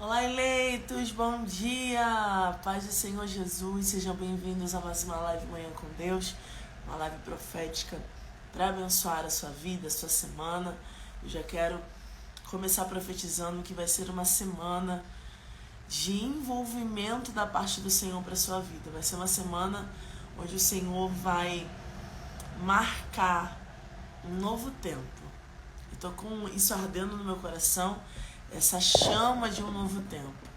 Olá, eleitos, bom dia! Paz do Senhor Jesus, sejam bem-vindos a mais uma live Manhã com Deus, uma live profética para abençoar a sua vida, a sua semana. Eu já quero começar profetizando que vai ser uma semana de envolvimento da parte do Senhor para a sua vida. Vai ser uma semana onde o Senhor vai marcar um novo tempo. Estou com isso ardendo no meu coração, essa chama de um novo tempo.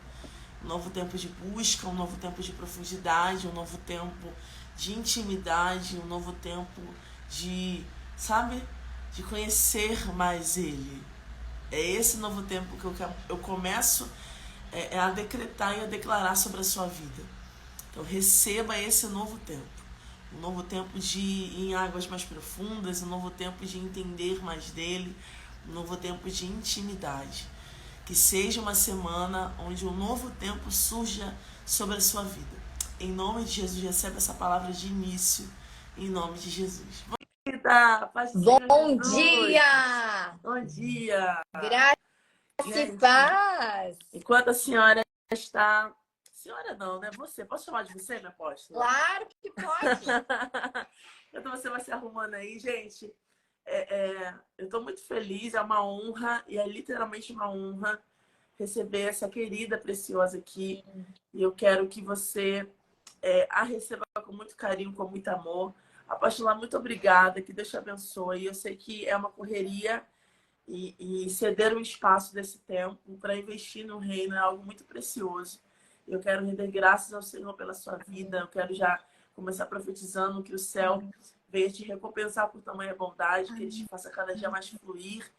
Um novo tempo de busca, um novo tempo de profundidade, um novo tempo de intimidade, um novo tempo de, sabe, de conhecer mais Ele. É esse novo tempo que eu começo a decretar e a declarar sobre a sua vida. Então receba esse novo tempo. Um novo tempo de ir em águas mais profundas, um novo tempo de entender mais dele, um novo tempo de intimidade. Que seja uma semana onde um novo tempo surja sobre a sua vida. Em nome de Jesus, recebe essa palavra de início. Em nome de Jesus. Bom dia, paz do Senhor Bom Jesus. dia! Bom dia. Graça e Gente, paz! enquanto a senhora está... Senhora não, né? Você. Posso chamar de você, minha apóstola? Claro que pode! Então você vai se arrumando aí, gente. Eu estou muito feliz, é uma honra, e é literalmente uma honra receber essa querida, preciosa aqui. E eu quero que você a receba com muito carinho, com muito amor. Apóstola, muito obrigada, que Deus te abençoe. Eu sei que é uma correria e ceder um espaço desse tempo para investir no reino é algo muito precioso. Eu quero render graças ao Senhor pela sua vida. Eu quero já começar profetizando que o céu venha te recompensar por tamanha bondade, que ele te faça cada dia mais fluir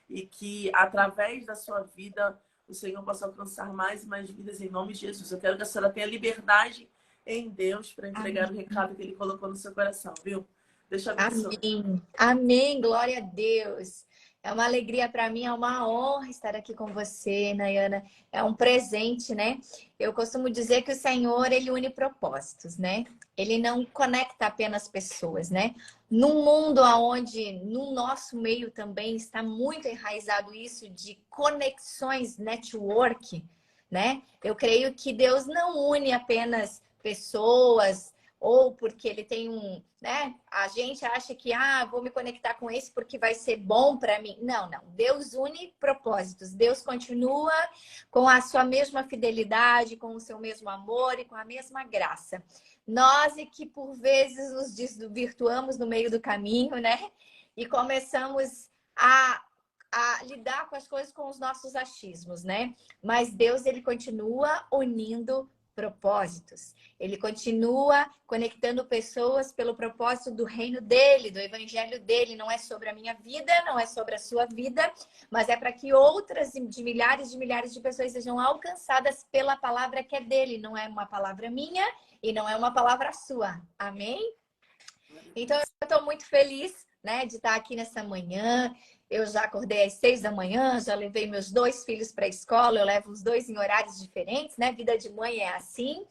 e que através da sua vida o Senhor possa alcançar mais e mais vidas em nome de Jesus. Eu quero que a senhora tenha liberdade em Deus para entregar o recado que ele colocou no seu coração, viu? Deus te abençoe. Amém. Amém. Glória a Deus. É uma alegria para mim, é uma honra estar aqui com você, Nayana. É um presente, né? Eu costumo dizer que o Senhor, ele une propósitos, né? Ele não conecta apenas pessoas, né? Num mundo onde, no nosso meio também, está muito enraizado isso de conexões, network, né? Eu creio que Deus não une apenas pessoas, ou porque ele tem né? A gente acha que, vou me conectar com esse porque vai ser bom para mim. Não, não. Deus une propósitos. Deus continua com a sua mesma fidelidade, com o seu mesmo amor e com a mesma graça. Nós é que por vezes nos desvirtuamos no meio do caminho, né? E começamos a lidar com as coisas com os nossos achismos, né? Mas Deus, ele continua unindo propósitos. Ele continua conectando pessoas pelo propósito do reino dele, do evangelho dele. Não é sobre a minha vida, não é sobre a sua vida, mas é para que outras de milhares de pessoas sejam alcançadas pela palavra que é dele. Não é uma palavra minha e não é uma palavra sua. Amém? Então, eu estou muito feliz, né, de estar aqui nessa manhã. Eu já acordei às 6 da manhã, já levei meus dois filhos para a escola. Eu levo os dois em horários diferentes, né? Vida de mãe é assim.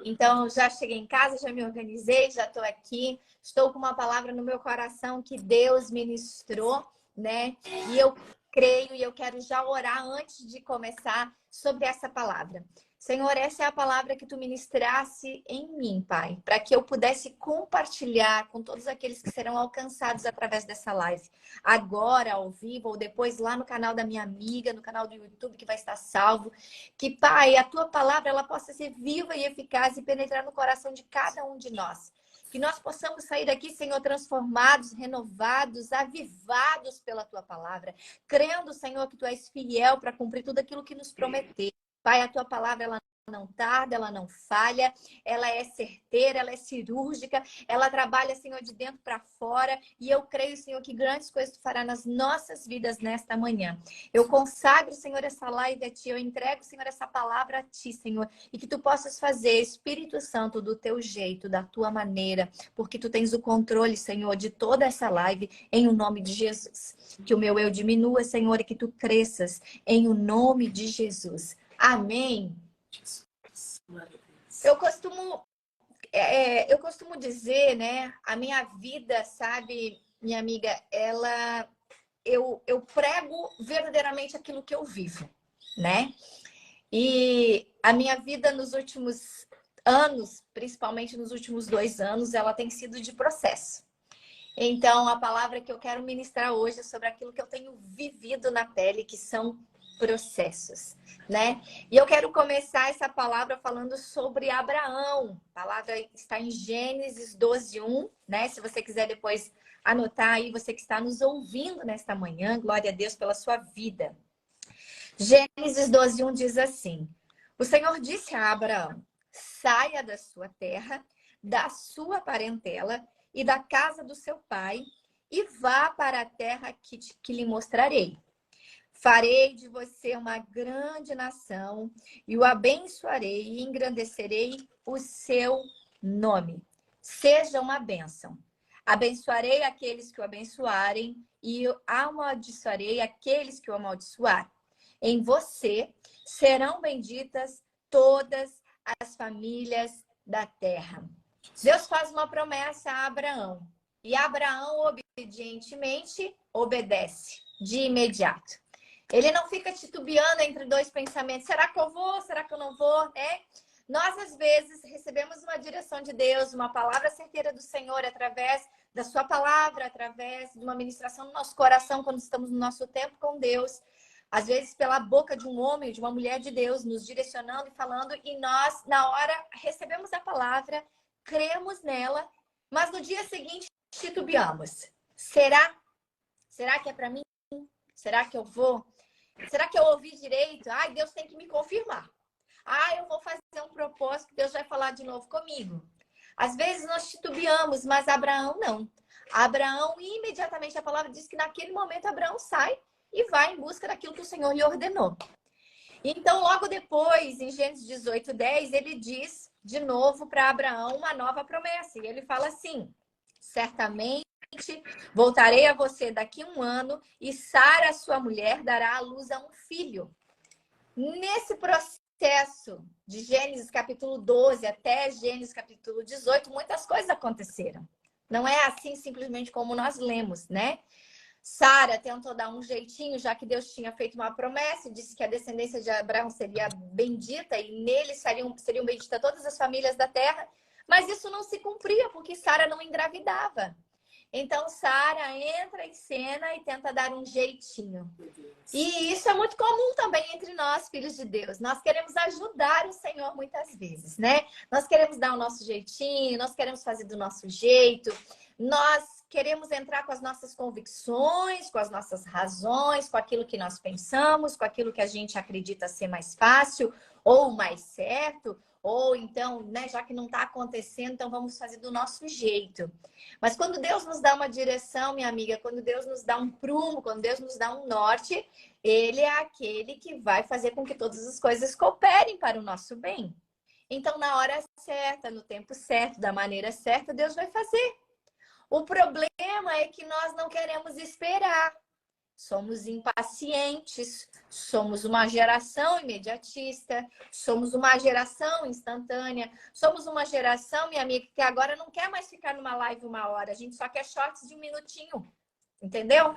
Então, já cheguei em casa, já me organizei, já estou aqui. Estou com uma palavra no meu coração que Deus ministrou, né? E eu creio e eu quero já orar antes de começar sobre essa palavra. Senhor, essa é a palavra que tu ministrasse em mim, Pai, para que eu pudesse compartilhar com todos aqueles que serão alcançados através dessa live. Agora, ao vivo, ou depois lá no canal da minha amiga, no canal do YouTube que vai estar salvo. Que, Pai, a tua palavra ela possa ser viva e eficaz e penetrar no coração de cada um de nós. Que nós possamos sair daqui, Senhor, transformados, renovados, avivados pela tua palavra. Crendo, Senhor, que tu és fiel para cumprir tudo aquilo que nos prometeu. Pai, a tua palavra, ela não tarda, ela não falha, ela é certeira, ela é cirúrgica, ela trabalha, Senhor, de dentro para fora. E eu creio, Senhor, que grandes coisas tu fará nas nossas vidas nesta manhã. Eu consagro, Senhor, essa live a ti, eu entrego, Senhor, essa palavra a ti, Senhor, e que tu possas fazer, Espírito Santo, do teu jeito, da tua maneira, porque tu tens o controle, Senhor, de toda essa live, em o nome de Jesus. Que o meu eu diminua, Senhor, e que tu cresças, em o nome de Jesus. Amém. Eu costumo, eu costumo dizer, né? A minha vida, sabe, minha amiga, eu prego verdadeiramente aquilo que eu vivo, né? E a minha vida nos últimos anos, principalmente nos últimos 2 anos, ela tem sido de processo. Então, a palavra que eu quero ministrar hoje é sobre aquilo que eu tenho vivido na pele, que são processos, né? E eu quero começar essa palavra falando sobre Abraão. A palavra está em Gênesis 12:1, né? Se você quiser depois anotar aí, você que está nos ouvindo nesta manhã, glória a Deus pela sua vida. Gênesis 12:1 diz assim: o Senhor disse a Abraão: saia da sua terra, da sua parentela e da casa do seu pai e vá para a terra que lhe mostrarei. Farei de você uma grande nação e o abençoarei e engrandecerei o seu nome. Seja uma bênção. Abençoarei aqueles que o abençoarem e amaldiçoarei aqueles que o amaldiçoarem. Em você serão benditas todas as famílias da terra. Deus faz uma promessa a Abraão. E Abraão obedientemente obedece de imediato. Ele não fica titubeando entre dois pensamentos. Será que eu vou? Será que eu não vou? Nós, às vezes, recebemos uma direção de Deus, uma palavra certeira do Senhor através da sua palavra, através de uma ministração no nosso coração, quando estamos no nosso tempo com Deus. Às vezes, pela boca de um homem, de uma mulher de Deus, nos direcionando e falando, e nós, na hora, recebemos a palavra, cremos nela, mas no dia seguinte titubeamos. Será? Será que é para mim? Será que eu vou? Será que eu ouvi direito? Ai, Deus tem que me confirmar. Ah, eu vou fazer um propósito, Deus vai falar de novo comigo. Às vezes nós titubeamos, mas Abraão não. Abraão, imediatamente, a palavra diz que naquele momento Abraão sai e vai em busca daquilo que o Senhor lhe ordenou. Então, logo depois, em Gênesis 18:10, ele diz de novo para Abraão uma nova promessa. E ele fala assim: certamente voltarei a você daqui a 1 ano e Sara, sua mulher, dará à luz a um filho. Nesse processo de Gênesis capítulo 12 até Gênesis capítulo 18, muitas coisas aconteceram. Não é assim simplesmente como nós lemos, né? Sara tentou dar um jeitinho, já que Deus tinha feito uma promessa, disse que a descendência de Abraão seria bendita e nele seriam benditas todas as famílias da terra, mas isso não se cumpria porque Sara não engravidava. Então, Sara entra em cena e tenta dar um jeitinho. E isso é muito comum também entre nós, filhos de Deus. Nós queremos ajudar o Senhor muitas vezes, né? Nós queremos dar o nosso jeitinho, nós queremos fazer do nosso jeito, nós queremos entrar com as nossas convicções, com as nossas razões, com aquilo que nós pensamos, com aquilo que a gente acredita ser mais fácil ou mais certo. Ou então, né, já que não está acontecendo, então vamos fazer do nosso jeito. Mas quando Deus nos dá uma direção, minha amiga, quando Deus nos dá um prumo, quando Deus nos dá um norte, Ele é aquele que vai fazer com que todas as coisas cooperem para o nosso bem. Então, na hora certa, no tempo certo, da maneira certa, Deus vai fazer. O problema é que nós não queremos esperar. Somos impacientes, somos uma geração imediatista, somos uma geração instantânea, somos uma geração, minha amiga, que agora não quer mais ficar numa live 1 hora, a gente só quer shorts de 1 minutinho, entendeu?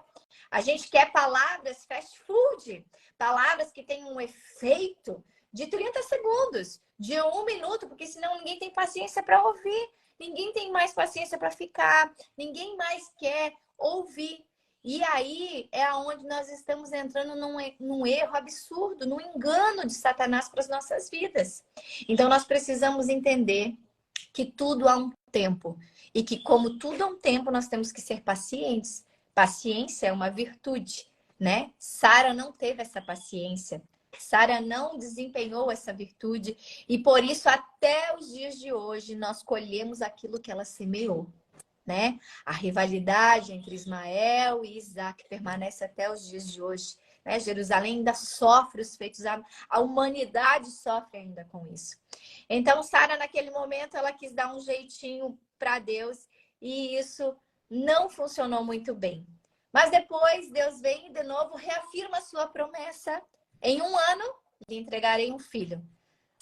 A gente quer palavras fast food, palavras que têm um efeito de 30 segundos, de 1 minuto, porque senão ninguém tem paciência para ouvir, ninguém tem mais paciência para ficar, ninguém mais quer ouvir. E aí é onde nós estamos entrando num erro absurdo, num engano de Satanás para as nossas vidas. Então nós precisamos entender que tudo há um tempo. E que como tudo há um tempo, nós temos que ser pacientes. Paciência é uma virtude, né? Sara não teve essa paciência. Sara não desempenhou essa virtude. E por isso, até os dias de hoje, nós colhemos aquilo que ela semeou. Né? A rivalidade entre Ismael e Isaac permanece até os dias de hoje. Né? Jerusalém ainda sofre os feitos, a humanidade sofre ainda com isso. Então, Sara, naquele momento, ela quis dar um jeitinho para Deus e isso não funcionou muito bem. Mas depois, Deus vem e de novo reafirma a sua promessa. Em 1 ano, lhe entregarei um filho.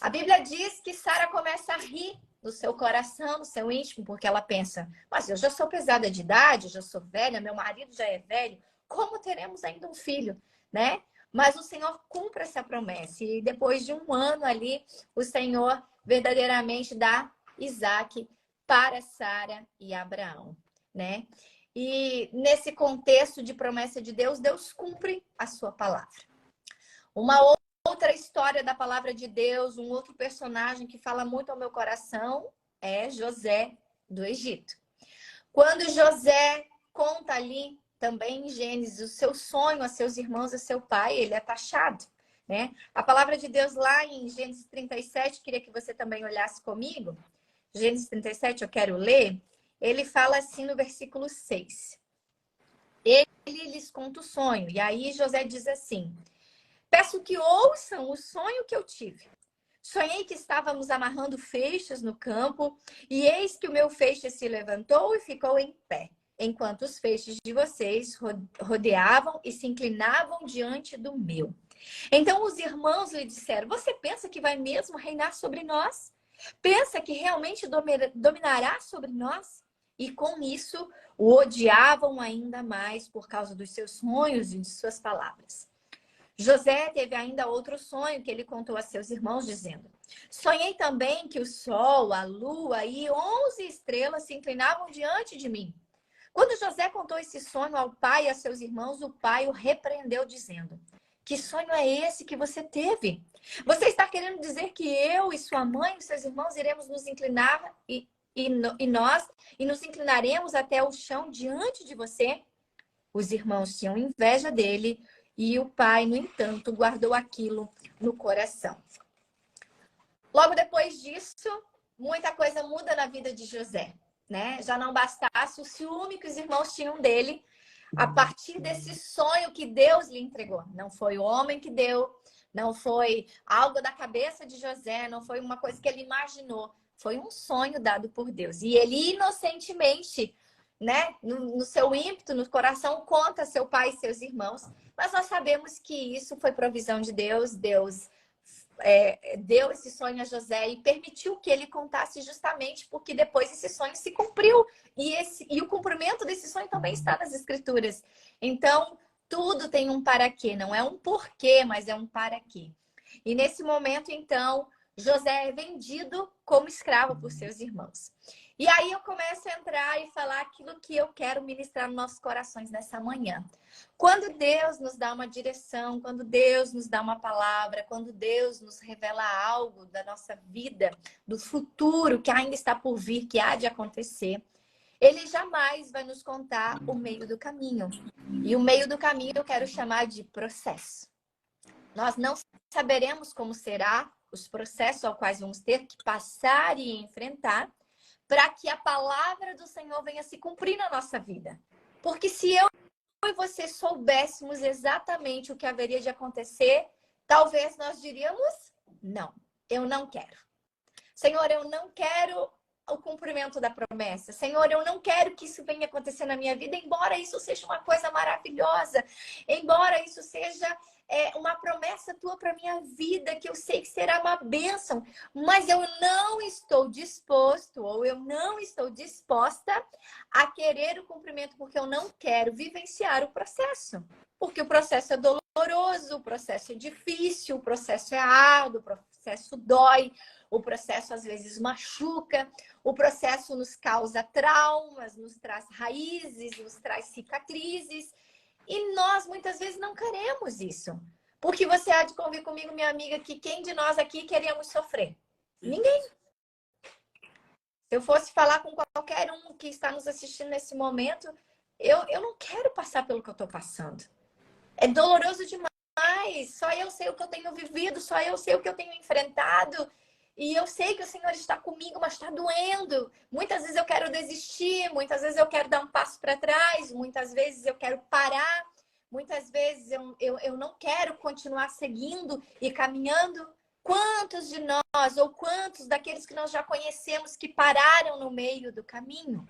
A Bíblia diz que Sara começa a rir no seu coração, no seu íntimo, porque ela pensa, mas eu já sou pesada de idade, eu já sou velha, meu marido já é velho, como teremos ainda um filho, né? mas o Senhor cumpre essa promessa. E depois de um ano ali, o Senhor verdadeiramente dá Isaac para Sara e Abraão, né? E nesse contexto de promessa de Deus, Deus cumpre a sua palavra. Uma outra história da palavra de Deus, um outro personagem que fala muito ao meu coração é José do Egito. Quando José conta ali também em Gênesis o seu sonho a seus irmãos, a seu pai, ele é taxado, né? A palavra de Deus lá em Gênesis 37, queria que você também olhasse comigo. Gênesis 37, eu quero ler. Ele fala assim no versículo 6. Ele lhes conta o sonho. E aí José diz assim: peço que ouçam o sonho que eu tive. Sonhei que estávamos amarrando feixes no campo, e eis que o meu feixe se levantou e ficou em pé, enquanto os feixes de vocês rodeavam e se inclinavam diante do meu. Então os irmãos lhe disseram: você pensa que vai mesmo reinar sobre nós? Pensa que realmente dominará sobre nós? E com isso o odiavam ainda mais por causa dos seus sonhos e de suas palavras. José teve ainda outro sonho que ele contou a seus irmãos, dizendo: sonhei também que o sol, a lua e 11 estrelas se inclinavam diante de mim. Quando José contou esse sonho ao pai e a seus irmãos, o pai o repreendeu, dizendo: que sonho é esse que você teve? Você está querendo dizer que eu e sua mãe e seus irmãos iremos nos inclinar e nos inclinaremos até o chão diante de você? Os irmãos tinham inveja dele e o pai, no entanto, guardou aquilo no coração. Logo depois disso, muita coisa muda na vida de José, né? Já não bastasse o ciúme que os irmãos tinham dele a partir desse sonho que Deus lhe entregou. Não foi o homem que deu, não foi algo da cabeça de José, não foi uma coisa que ele imaginou. Foi um sonho dado por Deus. E ele inocentemente, né, no seu ímpeto, no coração, conta a seu pai e seus irmãos. Mas nós sabemos que isso foi provisão de Deus. Deus deu esse sonho a José e permitiu que ele contasse justamente porque depois esse sonho se cumpriu. E o cumprimento desse sonho também está nas Escrituras. Então, tudo tem um para quê. Não é um porquê, mas é um para quê. E nesse momento, então, José é vendido como escravo por seus irmãos. E aí eu começo a entrar e falar aquilo que eu quero ministrar nos nossos corações nessa manhã. Quando Deus nos dá uma direção, quando Deus nos dá uma palavra, quando Deus nos revela algo da nossa vida, do futuro que ainda está por vir, que há de acontecer, Ele jamais vai nos contar o meio do caminho. E o meio do caminho eu quero chamar de processo. Nós não saberemos como será os processos aos quais vamos ter que passar e enfrentar para que a palavra do Senhor venha se cumprir na nossa vida. Porque se eu e você soubéssemos exatamente o que haveria de acontecer, talvez nós diríamos: não, eu não quero. Senhor, eu não quero o cumprimento da promessa. Senhor, eu não quero que isso venha acontecer na minha vida, embora isso seja uma coisa maravilhosa, embora isso seja uma promessa tua para minha vida, que eu sei que será uma bênção, mas eu não estou disposto ou eu não estou disposta a querer o cumprimento, porque eu não quero vivenciar o processo. Porque o processo é doloroso, o processo é difícil, o processo é árduo, o processo dói, o processo às vezes machuca, o processo nos causa traumas, nos traz raízes, nos traz cicatrizes. E nós muitas vezes não queremos isso. Porque você há de convir comigo, minha amiga, que quem de nós aqui queremos sofrer? Ninguém. Se eu fosse falar com qualquer um que está nos assistindo nesse momento, eu não quero passar pelo que eu estou passando. É doloroso demais. Só eu sei o que eu tenho vivido, só eu sei o que eu tenho enfrentado. E eu sei que o Senhor está comigo, mas está doendo. Muitas vezes eu quero desistir, muitas vezes eu quero dar um passo para trás, muitas vezes eu quero parar, muitas vezes eu não quero continuar seguindo e caminhando. Quantos de nós, ou quantos daqueles que nós já conhecemos que pararam no meio do caminho,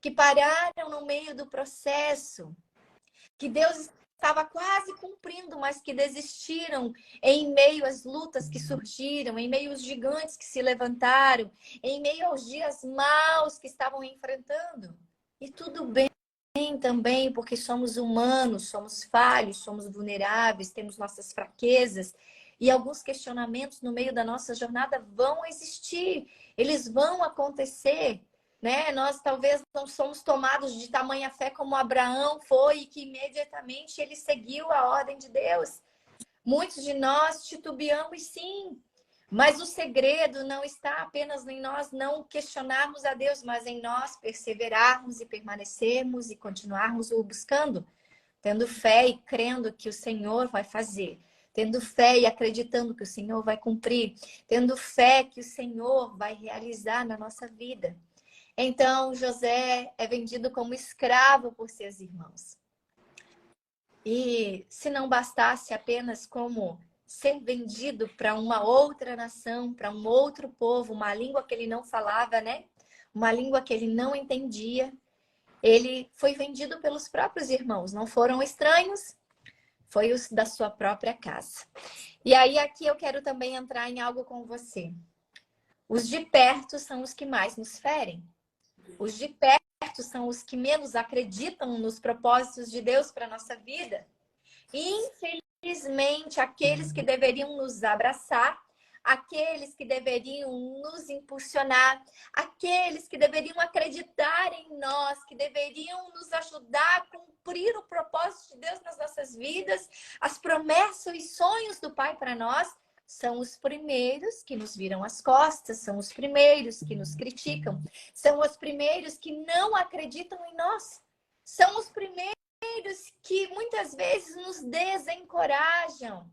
que pararam no meio do processo, que Deus estava quase cumprindo, mas que desistiram em meio às lutas que surgiram, em meio aos gigantes que se levantaram, em meio aos dias maus que estavam enfrentando. E tudo bem, também, porque somos humanos, somos falhos, somos vulneráveis, temos nossas fraquezas e alguns questionamentos no meio da nossa jornada vão existir, eles vão acontecer, né? Nós talvez não somos tomados de tamanha fé como Abraão foi e que imediatamente ele seguiu a ordem de Deus. Muitos de nós titubeamos, sim, mas o segredo não está apenas em nós não questionarmos a Deus, mas em nós perseverarmos e permanecermos e continuarmos o buscando, tendo fé e crendo que o Senhor vai fazer, tendo fé e acreditando que o Senhor vai cumprir, tendo fé que o Senhor vai realizar na nossa vida. Então, José é vendido como escravo por seus irmãos. E se não bastasse apenas como ser vendido para uma outra nação, para um outro povo, uma língua que ele não falava, né? Uma língua que ele não entendia, ele foi vendido pelos próprios irmãos, não foram estranhos, foi os da sua própria casa. E aí aqui eu quero também entrar em algo com você. Os de perto são os que mais nos ferem. Os de perto são os que menos acreditam nos propósitos de Deus para a nossa vida. Infelizmente, aqueles que deveriam nos abraçar, aqueles que deveriam nos impulsionar, aqueles que deveriam acreditar em nós, que deveriam nos ajudar a cumprir o propósito de Deus nas nossas vidas, as promessas e sonhos do Pai para nós, são os primeiros que nos viram as costas, são os primeiros que nos criticam, são os primeiros que não acreditam em nós, são os primeiros que muitas vezes nos desencorajam.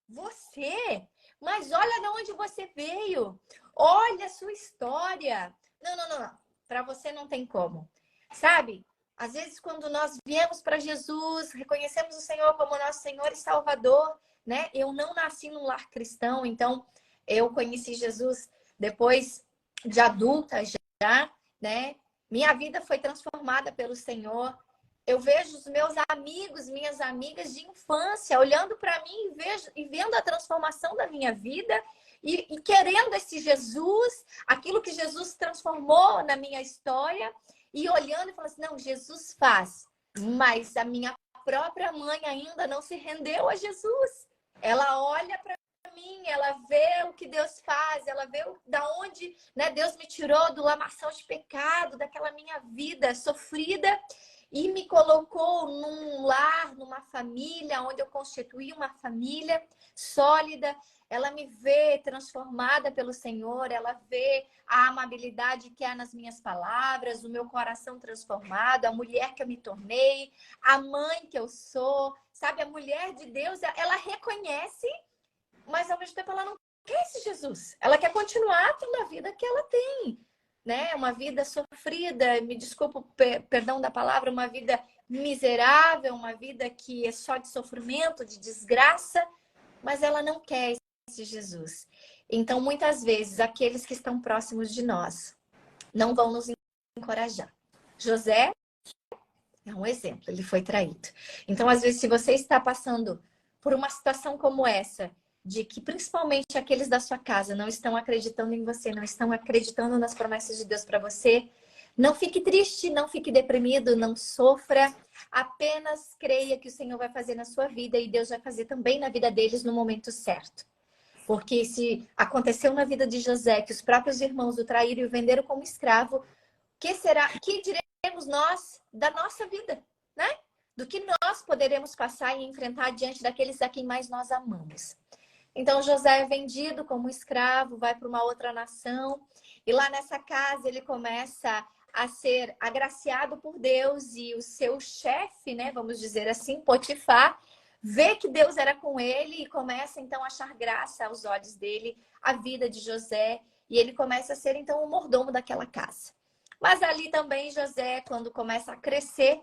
Você? Mas olha de onde você veio. Olha a sua história. Não. Para você não tem como. Sabe? Às vezes quando nós viemos para Jesus, reconhecemos o Senhor como nosso Senhor e Salvador, né? Eu não nasci num lar cristão, então eu conheci Jesus depois de adulta já, né? Minha vida foi transformada pelo Senhor. Eu vejo os meus amigos, minhas amigas de infância, olhando para mim e vendo a transformação da minha vida e querendo esse Jesus, aquilo que Jesus transformou na minha história, e olhando e falando assim, não, Jesus faz, mas a minha própria mãe ainda não se rendeu a Jesus. Ela olha para mim, ela vê o que Deus faz, ela vê da onde, né, Deus me tirou do lamaçal de pecado, daquela minha vida sofrida, e me colocou num lar, numa família, onde eu constituí uma família sólida. Ela me vê transformada pelo Senhor, ela vê a amabilidade que há nas minhas palavras, o meu coração transformado, a mulher que eu me tornei, a mãe que eu sou, sabe? A mulher de Deus, ela reconhece, mas ao mesmo tempo ela não quer esse Jesus. Ela quer continuar tendo a vida que ela tem, né? Uma vida sofrida, me desculpa, perdão da palavra, uma vida miserável, uma vida que é só de sofrimento, de desgraça, mas ela não quer esse Jesus. Então, muitas vezes, aqueles que estão próximos de nós não vão nos encorajar. José é um exemplo, ele foi traído. Então, às vezes, se você está passando por uma situação como essa, de que principalmente aqueles da sua casa não estão acreditando em você, não estão acreditando nas promessas de Deus para você, não fique triste, não fique deprimido, não sofra. Apenas creia que o Senhor vai fazer na sua vida e Deus vai fazer também na vida deles no momento certo. Porque se aconteceu na vida de José, que os próprios irmãos o traíram e o venderam como escravo, que diremos nós da nossa vida, né? Do que nós poderemos passar e enfrentar diante daqueles a quem mais nós amamos. Então, José é vendido como escravo, vai para uma outra nação. E lá nessa casa ele começa a ser agraciado por Deus. E o seu chefe, né, vamos dizer assim, Potifar, vê que Deus era com ele e começa então a achar graça aos olhos dele, a vida de José. E ele começa a ser então o mordomo daquela casa. Mas ali também José, quando começa a crescer,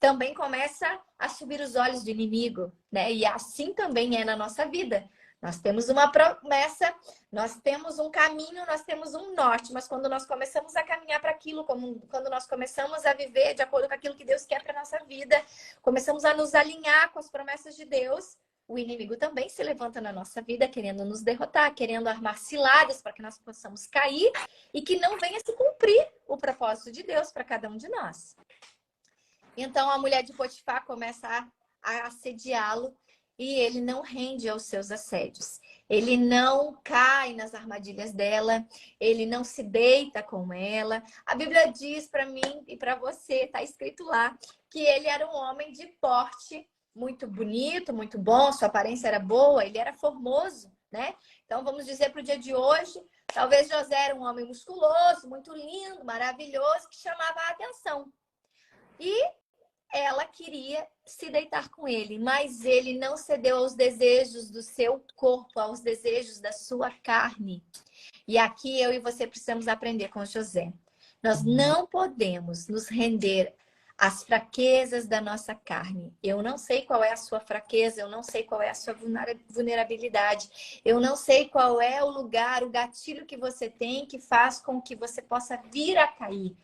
também começa a subir os olhos do inimigo, né? E assim também é na nossa vida. Nós temos uma promessa, nós temos um caminho, nós temos um norte, mas quando nós começamos a caminhar para aquilo, quando nós começamos a viver de acordo com aquilo que Deus quer para a nossa vida, começamos a nos alinhar com as promessas de Deus, o inimigo também se levanta na nossa vida querendo nos derrotar, querendo armar ciladas para que nós possamos cair e que não venha se cumprir o propósito de Deus para cada um de nós. Então a mulher de Potifar começa a assediá-lo e ele não rende aos seus assédios. Ele não cai nas armadilhas dela, ele não se deita com ela. A Bíblia diz para mim e para você, está escrito lá, que ele era um homem de porte muito bonito, muito bom, sua aparência era boa, ele era formoso, né? Então vamos dizer para o dia de hoje, talvez José era um homem musculoso, muito lindo, maravilhoso, que chamava a atenção. E ela queria se deitar com ele, mas ele não cedeu aos desejos do seu corpo, aos desejos da sua carne. E aqui eu e você precisamos aprender com José. Nós não podemos nos render às fraquezas da nossa carne. Eu não sei qual é a sua fraqueza, eu não sei qual é a sua vulnerabilidade, eu não sei qual é o lugar, o gatilho que você tem que faz com que você possa vir a cair.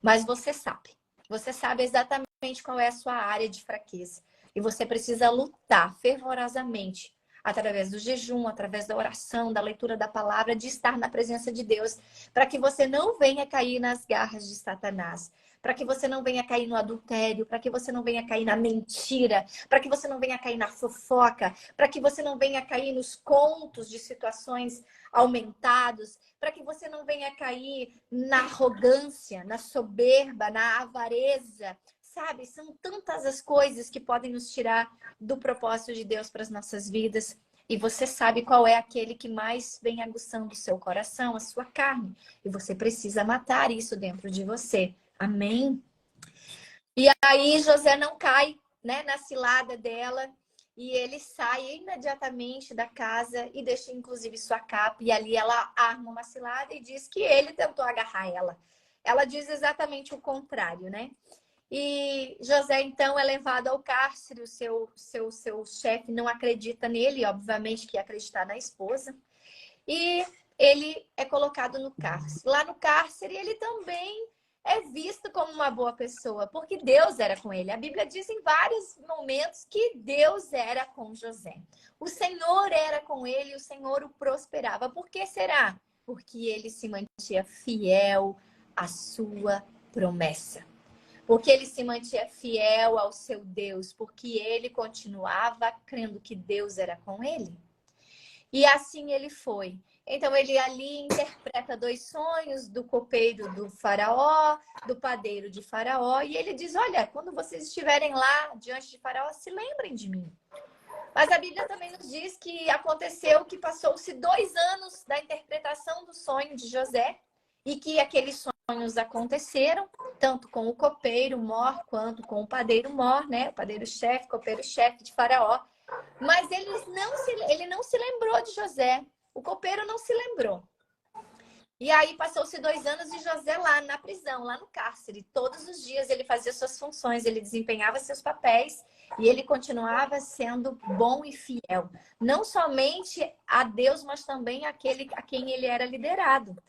Mas você sabe. Você sabe exatamente qual é a sua área de fraqueza. E você precisa lutar fervorosamente, através do jejum, através da oração, da leitura da palavra, de estar na presença de Deus, para que você não venha cair nas garras de Satanás, para que você não venha cair no adultério, para que você não venha cair na mentira, para que você não venha cair na fofoca, para que você não venha cair nos contos de situações aumentados, para que você não venha cair na arrogância, na soberba, na avareza, sabe? São tantas as coisas que podem nos tirar do propósito de Deus para as nossas vidas. E você sabe qual é aquele que mais vem aguçando o seu coração, a sua carne. E você precisa matar isso dentro de você. Amém? E aí José não cai, né, na cilada dela. E ele sai imediatamente da casa e deixa, inclusive, sua capa. E ali ela arma uma cilada e diz que ele tentou agarrar ela. Ela diz exatamente o contrário, né? E José, então, é levado ao cárcere. O seu chefe não acredita nele, obviamente que ia acreditar na esposa. E ele é colocado no cárcere. Lá no cárcere, ele também é visto como uma boa pessoa, porque Deus era com ele. A Bíblia diz em vários momentos que Deus era com José. O Senhor era com ele, o Senhor o prosperava. Por que será? Porque ele se mantinha fiel à sua promessa. Porque ele se mantinha fiel ao seu Deus, porque ele continuava crendo que Deus era com ele. E assim ele foi. Então ele ali interpreta 2 sonhos do copeiro do faraó, do padeiro de faraó, e ele diz, olha, quando vocês estiverem lá diante de faraó, se lembrem de mim. Mas a Bíblia também nos diz que aconteceu que passou-se 2 anos da interpretação do sonho de José e que aqueles sonhos aconteceram, tanto com o copeiro mor, quanto com o padeiro mor, né? O padeiro-chefe, copeiro-chefe de faraó. Mas ele não se lembrou de José. O copeiro não se lembrou. E aí passou-se 2 anos e José lá na prisão, lá no cárcere. Todos os dias ele fazia suas funções, ele desempenhava seus papéis e ele continuava sendo bom e fiel. Não somente a Deus, mas também àquele a quem ele era liderado.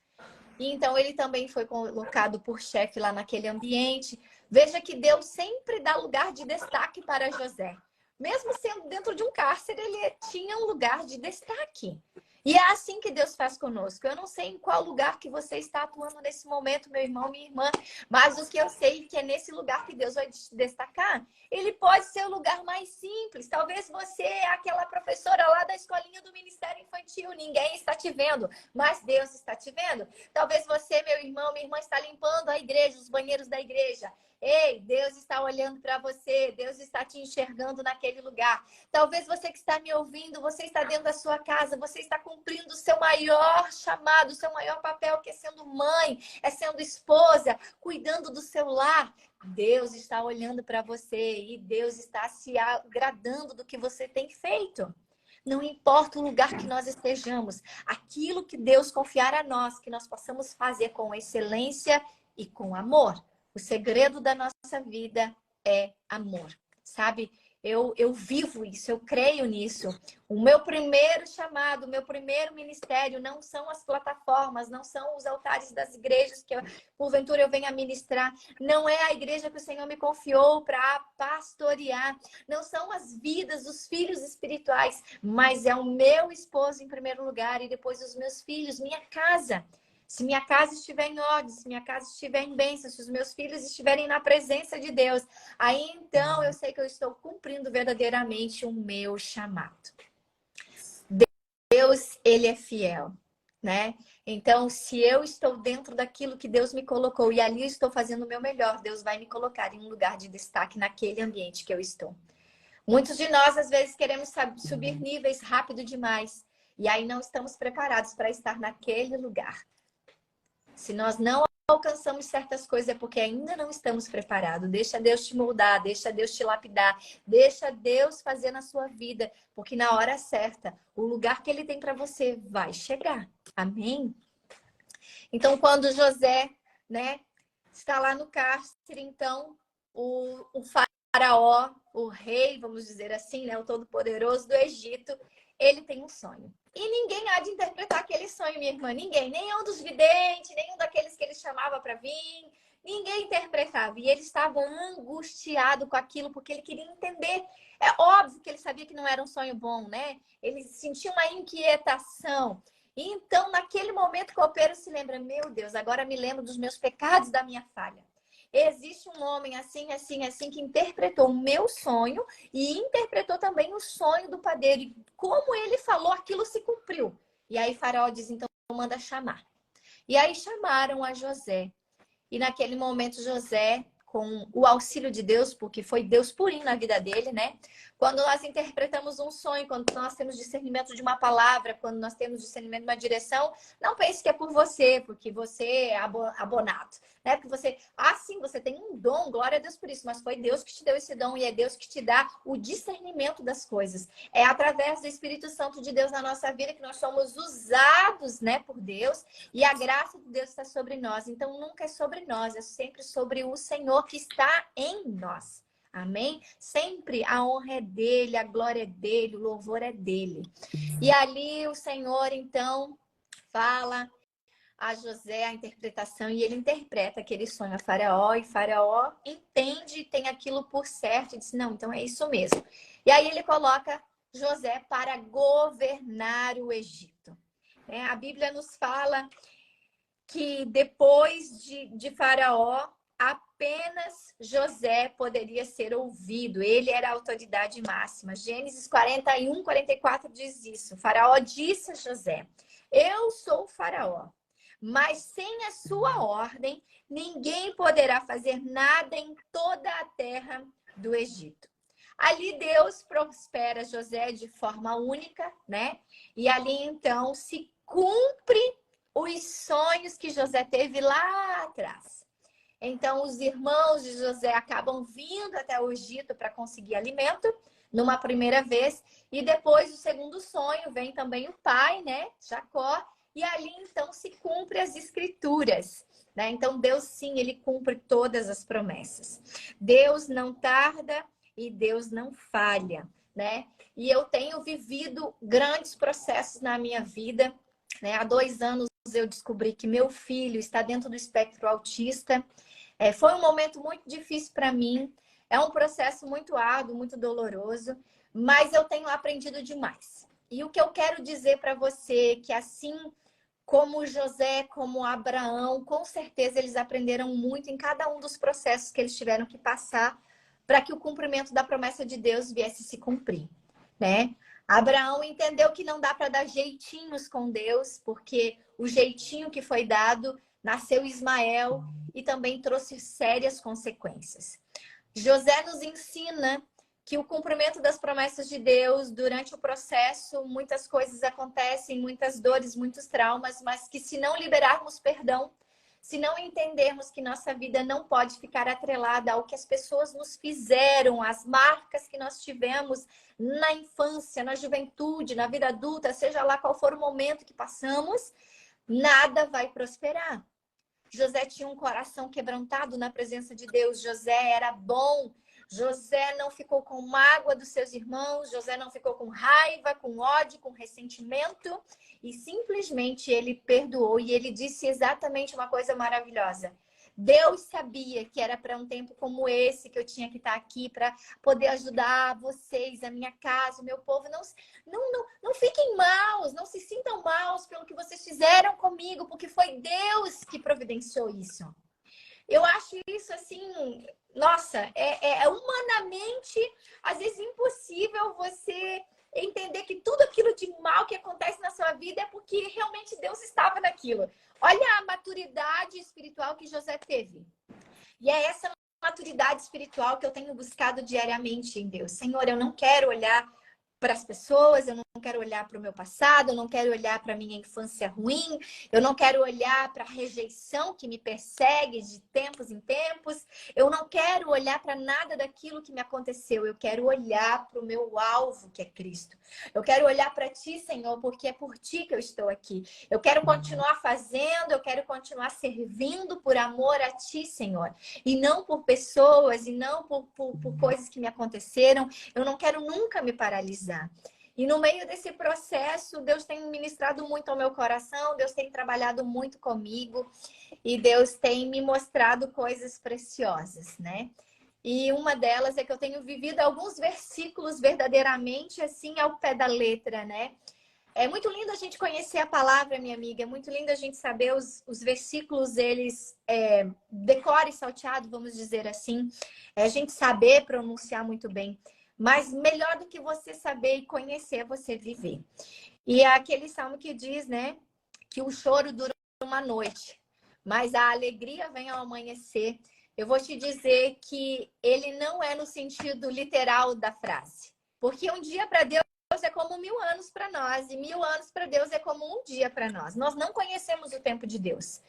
E então ele também foi colocado por chefe lá naquele ambiente. Veja que Deus sempre dá lugar de destaque para José. Mesmo sendo dentro de um cárcere, ele tinha um lugar de destaque. E é assim que Deus faz conosco. Eu não sei em qual lugar que você está atuando nesse momento, meu irmão, minha irmã, mas o que eu sei é que é nesse lugar que Deus vai te destacar. Ele pode ser o lugar mais simples. Talvez você é aquela professora lá da escolinha do Ministério Infantil. Ninguém está te vendo, mas Deus está te vendo. Talvez você, meu irmão, minha irmã, está limpando a igreja, os banheiros da igreja. Ei, Deus está olhando para você, Deus está te enxergando naquele lugar. Talvez você que está me ouvindo, você está dentro da sua casa, você está cumprindo o seu maior chamado, o seu maior papel, que é sendo mãe, é sendo esposa, cuidando do seu lar. Deus está olhando para você e Deus está se agradando do que você tem feito. Não importa o lugar que nós estejamos, aquilo que Deus confiar a nós, que nós possamos fazer com excelência e com amor. O segredo da nossa vida é amor, sabe? Eu vivo isso, eu creio nisso. O meu primeiro chamado, o meu primeiro ministério não são as plataformas, não são os altares das igrejas que porventura eu venha ministrar. Não é a igreja que o Senhor me confiou para pastorear. Não são as vidas dos filhos espirituais, mas é o meu esposo em primeiro lugar e depois os meus filhos, minha casa. se minha casa estiver em ordem, se minha casa estiver em bênção, se os meus filhos estiverem na presença de Deus, aí então eu sei que eu estou cumprindo verdadeiramente o meu chamado. Deus, ele é fiel, né? Então, se eu estou dentro daquilo que Deus me colocou e ali eu estou fazendo o meu melhor, Deus vai me colocar em um lugar de destaque naquele ambiente que eu estou. Muitos de nós, às vezes, queremos subir níveis rápido demais e aí não estamos preparados para estar naquele lugar. Se nós não alcançamos certas coisas é porque ainda não estamos preparados. Deixa Deus te moldar, deixa Deus te lapidar, deixa Deus fazer na sua vida, porque na hora certa, o lugar que Ele tem para você vai chegar. Amém? Então, quando José, né, está lá no cárcere, então, o faraó, o rei, vamos dizer assim, né, o todo-poderoso do Egito, ele tem um sonho. E ninguém há de interpretar aquele sonho, minha irmã. Ninguém. Nenhum dos videntes, nenhum daqueles que ele chamava para vir. Ninguém interpretava. E ele estava angustiado com aquilo, porque ele queria entender. É óbvio que ele sabia que não era um sonho bom, né? Ele sentia uma inquietação. E então, naquele momento, o copeiro se lembra: meu Deus, agora me lembro dos meus pecados, da minha falha. Existe um homem assim, assim, assim, que interpretou o meu sonho e interpretou também o sonho do padeiro. E como ele falou, aquilo se cumpriu. E aí Faraó diz, então manda chamar. E aí chamaram a José. E naquele momento José, com o auxílio de Deus, porque foi Deus purinho na vida dele, né? Quando nós interpretamos um sonho, quando nós temos discernimento de uma palavra, quando nós temos discernimento de uma direção, não pense que é por você, porque você é abonado, né? Porque você, sim, você tem um dom, glória a Deus por isso, mas foi Deus que te deu esse dom e é Deus que te dá o discernimento das coisas. É através do Espírito Santo de Deus na nossa vida que nós somos usados, né, por Deus, e a graça de Deus está sobre nós. Então, nunca é sobre nós, é sempre sobre o Senhor que está em nós. Amém? Sempre a honra é dele, a glória é dele, o louvor é dele. E ali o Senhor, então, fala a José a interpretação e ele interpreta aquele sonho a Faraó e Faraó entende e tem aquilo por certo e diz, não, então é isso mesmo. E aí ele coloca José para governar o Egito. A Bíblia nos fala que depois de Faraó, apenas José poderia ser ouvido. Ele era a autoridade máxima. Gênesis 41, 44 diz isso. Faraó disse a José, eu sou o Faraó, mas sem a sua ordem, ninguém poderá fazer nada em toda a terra do Egito. Ali Deus prospera José de forma única, né? E ali então se cumpre os sonhos que José teve lá atrás. Então, os irmãos de José acabam vindo até o Egito para conseguir alimento, numa primeira vez. E depois, o segundo sonho, vem também o pai, né? Jacó. E ali, então, se cumpre as escrituras. Né? Então, Deus, sim, ele cumpre todas as promessas. Deus não tarda e Deus não falha, né? E eu tenho vivido grandes processos na minha vida. Né? Há 2 anos eu descobri que meu filho está dentro do espectro autista. Foi um momento muito difícil para mim. É um processo muito árduo, muito doloroso, mas eu tenho aprendido demais. E o que eu quero dizer para você é que assim como José, como Abraão, com certeza eles aprenderam muito em cada um dos processos que eles tiveram que passar para que o cumprimento da promessa de Deus viesse se cumprir, né? Abraão entendeu que não dá para dar jeitinhos com Deus, porque o jeitinho que foi dado, nasceu Ismael e também trouxe sérias consequências. José nos ensina que o cumprimento das promessas de Deus, durante o processo, muitas coisas acontecem, muitas dores, muitos traumas, mas que se não liberarmos perdão, se não entendermos que nossa vida não pode ficar atrelada ao que as pessoas nos fizeram, às marcas que nós tivemos na infância, na juventude, na vida adulta, seja lá qual for o momento que passamos, nada vai prosperar. José tinha um coração quebrantado na presença de Deus. José era bom. José não ficou com mágoa dos seus irmãos. José não ficou com raiva, com ódio, com ressentimento. E simplesmente ele perdoou. E ele disse exatamente uma coisa maravilhosa. Deus sabia que era para um tempo como esse que eu tinha que estar aqui para poder ajudar vocês, a minha casa, o meu povo. Não fiquem maus, não se sintam maus pelo que vocês fizeram comigo. comigo, porque foi Deus que providenciou isso. Eu acho isso assim, nossa, é humanamente, às vezes, impossível você entender que tudo aquilo de mal que acontece na sua vida é porque realmente Deus estava naquilo. Olha a maturidade espiritual que José teve. E é essa maturidade espiritual que eu tenho buscado diariamente em Deus. Senhor, eu não quero olhar para as pessoas, eu não quero olhar para o meu passado, eu não quero olhar para a minha infância ruim, eu não quero olhar para a rejeição que me persegue de tempos em tempos, eu não quero olhar para nada daquilo que me aconteceu, eu quero olhar para o meu alvo, que é Cristo. Eu quero olhar para Ti, Senhor, porque é por Ti que eu estou aqui. Eu quero continuar fazendo, eu quero continuar servindo por amor a Ti, Senhor, e não por pessoas, e não por coisas que me aconteceram. Eu não quero nunca me paralisar. E no meio desse processo, Deus tem ministrado muito ao meu coração, Deus tem trabalhado muito comigo e Deus tem me mostrado coisas preciosas, né? E uma delas é que eu tenho vivido alguns versículos verdadeiramente assim ao pé da letra, né? É muito lindo a gente conhecer a palavra, minha amiga. É muito lindo a gente saber os versículos, eles decore e salteado, vamos dizer assim. É a gente saber pronunciar muito bem. Mas melhor do que você saber e conhecer é você viver. E é aquele salmo que diz, né? Que o choro dura uma noite, mas a alegria vem ao amanhecer. Eu vou te dizer que ele não é no sentido literal da frase. Porque um dia para Deus é como 1000 anos para nós, e 1000 anos para Deus é como um dia para nós. Nós não conhecemos o tempo de Deus.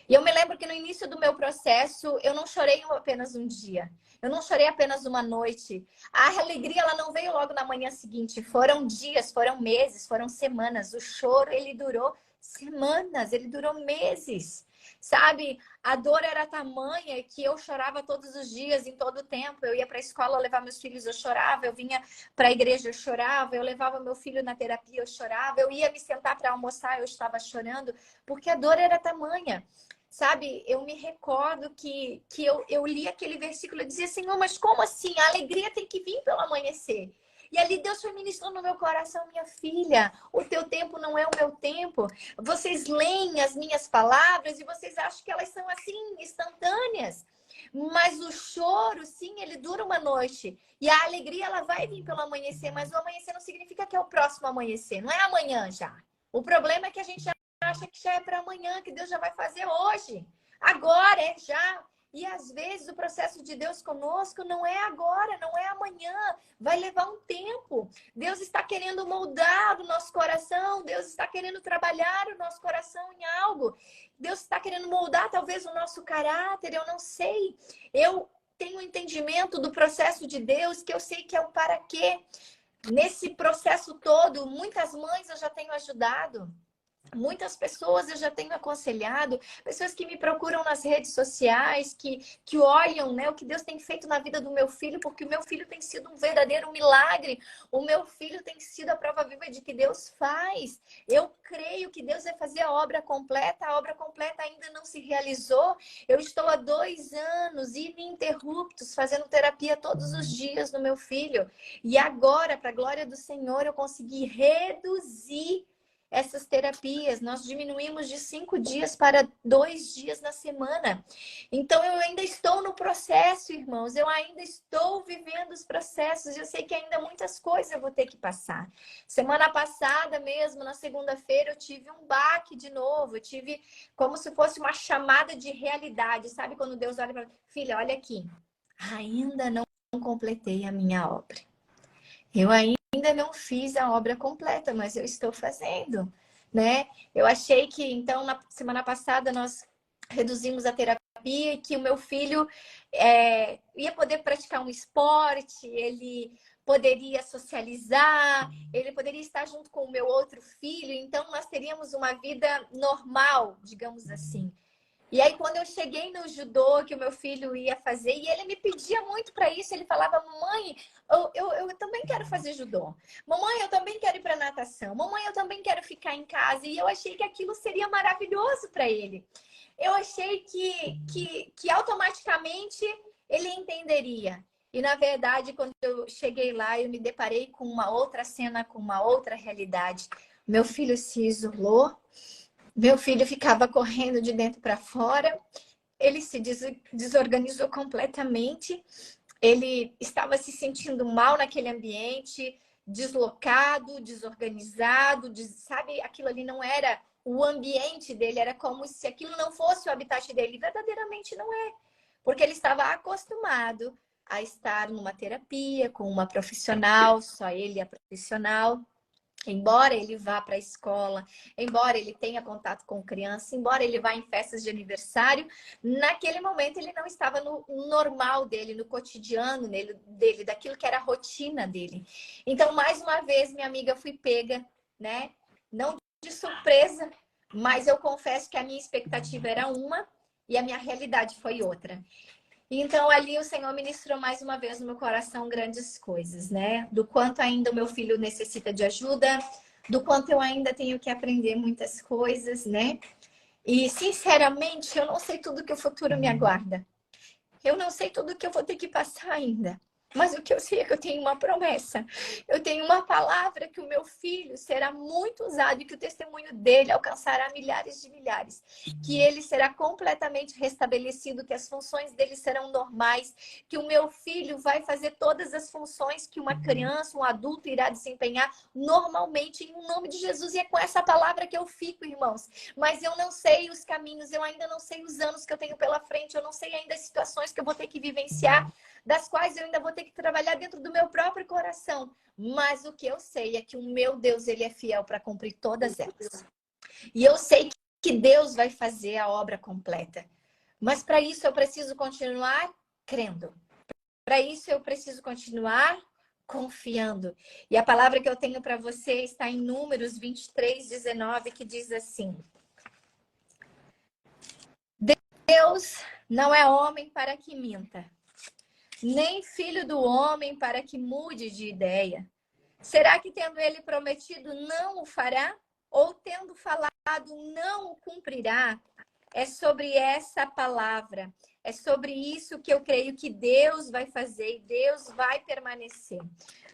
E eu me lembro que no início do meu processo, eu não chorei apenas um dia. Eu não chorei apenas uma noite. A alegria, ela não veio logo na manhã seguinte. Foram dias, foram meses, foram semanas. O choro, ele durou semanas, ele durou meses. Sabe, a dor era tamanha que eu chorava todos os dias, em todo o tempo. Eu ia para a escola levar meus filhos, eu chorava. Eu vinha para a igreja, eu chorava. Eu levava meu filho na terapia, eu chorava. Eu ia me sentar para almoçar, eu estava chorando, porque a dor era tamanha. Sabe, eu me recordo que eu li aquele versículo e dizia, Senhor, mas como assim? A alegria tem que vir pelo amanhecer. E ali Deus foi ministrando no meu coração, minha filha, o teu tempo não é o meu tempo. Vocês leem as minhas palavras e vocês acham que elas são assim, instantâneas. Mas o choro, sim, ele dura uma noite. E a alegria, ela vai vir pelo amanhecer, mas o amanhecer não significa que é o próximo amanhecer, não é amanhã já. O problema é que a gente acha que já é para amanhã, que Deus já vai fazer hoje. Agora, é já. E às vezes o processo de Deus conosco não é agora, não é amanhã. Vai levar um tempo. Deus está querendo moldar o nosso coração. Deus está querendo trabalhar o nosso coração em algo. Deus está querendo moldar talvez o nosso caráter. Eu não sei. Eu tenho um entendimento do processo de Deus que eu sei que é o para quê. Nesse processo todo, muitas mães eu já tenho ajudado. Muitas pessoas eu já tenho aconselhado, pessoas que me procuram nas redes sociais, que olham, né, o que Deus tem feito na vida do meu filho, porque o meu filho tem sido um verdadeiro milagre. O meu filho tem sido a prova viva de que Deus faz. Eu creio que Deus vai fazer a obra completa ainda não se realizou. Eu estou há 2 anos ininterruptos fazendo terapia todos os dias no meu filho. E agora, para a glória do Senhor, eu consegui reduzir essas terapias. Nós diminuímos de 5 dias para 2 dias na semana. Então, eu ainda estou no processo, irmãos. Eu ainda estou vivendo os processos. Eu sei que ainda muitas coisas eu vou ter que passar. Semana passada mesmo, na segunda-feira, eu tive um baque de novo. Eu tive como se fosse uma chamada de realidade. Sabe quando Deus olha para mim? Filha, olha aqui. Ainda não completei a minha obra. Eu ainda não fiz a obra completa, mas eu estou fazendo, né? Eu achei que, então, na semana passada, nós reduzimos a terapia e que o meu filho ia poder praticar um esporte, ele poderia socializar, ele poderia estar junto com o meu outro filho, então nós teríamos uma vida normal, digamos assim. E aí, quando eu cheguei no judô, que o meu filho ia fazer, e ele me pedia muito para isso, ele falava, mamãe, eu também quero fazer judô. Mamãe, eu também quero ir para natação. Mamãe, eu também quero ficar em casa. E eu achei que aquilo seria maravilhoso para ele. Eu achei que automaticamente ele entenderia. E, na verdade, quando eu cheguei lá, eu me deparei com uma outra cena, com uma outra realidade. Meu filho se isolou. Meu filho ficava correndo de dentro para fora, ele se desorganizou completamente, ele estava se sentindo mal naquele ambiente, deslocado, desorganizado, sabe? Aquilo ali não era o ambiente dele, era como se aquilo não fosse o habitat dele. Verdadeiramente não é, porque ele estava acostumado a estar numa terapia com uma profissional, só ele é profissional. Embora ele vá para a escola, embora ele tenha contato com criança, embora ele vá em festas de aniversário, naquele momento ele não estava no normal dele, no cotidiano dele, daquilo que era a rotina dele. Então, mais uma vez, minha amiga, fui pega, né? Não de surpresa, mas eu confesso que a minha expectativa era uma e a minha realidade foi outra. Então, ali o Senhor ministrou mais uma vez no meu coração grandes coisas, né? Do quanto ainda o meu filho necessita de ajuda, do quanto eu ainda tenho que aprender muitas coisas, né? E, sinceramente, eu não sei tudo que o futuro me aguarda. Eu não sei tudo que eu vou ter que passar ainda. Mas o que eu sei é que eu tenho uma promessa. Eu tenho uma palavra que o meu filho será muito usado e que o testemunho dele alcançará milhares de milhares. Que ele será completamente restabelecido, que as funções dele serão normais, que o meu filho vai fazer todas as funções que uma criança, um adulto irá desempenhar normalmente em nome de Jesus. E é com essa palavra que eu fico, irmãos. Mas eu não sei os caminhos, eu ainda não sei os anos que eu tenho pela frente, eu não sei ainda as situações que eu vou ter que vivenciar, das quais eu ainda vou ter que trabalhar dentro do meu próprio coração. Mas o que eu sei é que o meu Deus, ele é fiel para cumprir todas elas. E eu sei que Deus vai fazer a obra completa. Mas para isso eu preciso continuar crendo. Para isso eu preciso continuar confiando. E a palavra que eu tenho para você está em Números 23:19, que diz assim: Deus não é homem para que minta, nem filho do homem para que mude de ideia. Será que, tendo ele prometido, não o fará? Ou, tendo falado, não o cumprirá? É sobre essa palavra, é sobre isso que eu creio que Deus vai fazer e Deus vai permanecer.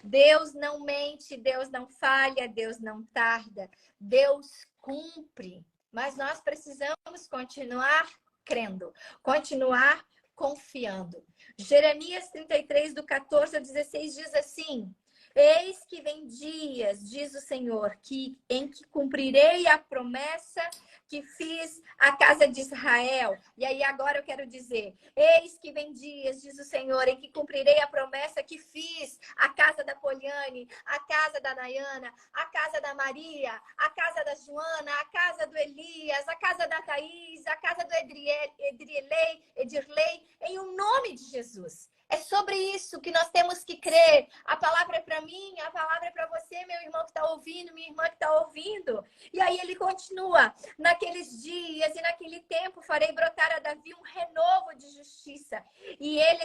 Deus não mente, Deus não falha, Deus não tarda, Deus cumpre. Mas nós precisamos continuar crendo, continuar confiando. Jeremias 33, do 14 ao 16, diz assim: Eis que vem dias, diz o Senhor, em que cumprirei a promessa que fiz à casa de Israel. E aí agora eu quero dizer: eis que vem dias, diz o Senhor, em que cumprirei a promessa que fiz à casa da Poliane, à casa da Nayana, à casa da Maria, à casa da Joana, à casa do Elias, à casa da Thaís, à casa do Edirlei, em o nome de Jesus. É sobre isso que nós temos que crer. A palavra é para mim, a palavra é para você, meu irmão que está ouvindo, minha irmã que está ouvindo. E aí ele continua: naqueles dias e naquele tempo farei brotar a Davi um renovo de justiça, e ele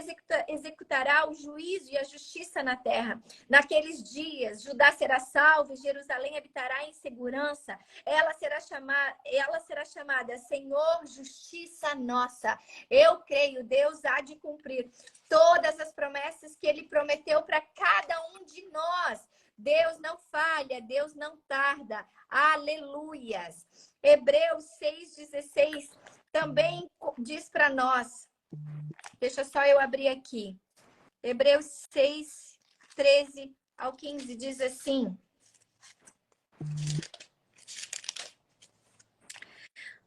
executará o juízo e a justiça na terra. Naqueles dias, Judá será salvo, Jerusalém habitará em segurança. Ela será chamada Senhor, justiça nossa. Eu creio, Deus há de cumprir todas as promessas que ele prometeu para cada um de nós. Deus não falha, Deus não tarda. Aleluias. Hebreus 6:16 também diz para nós. Deixa só eu abrir aqui. Hebreus 6:13 ao 15 diz assim: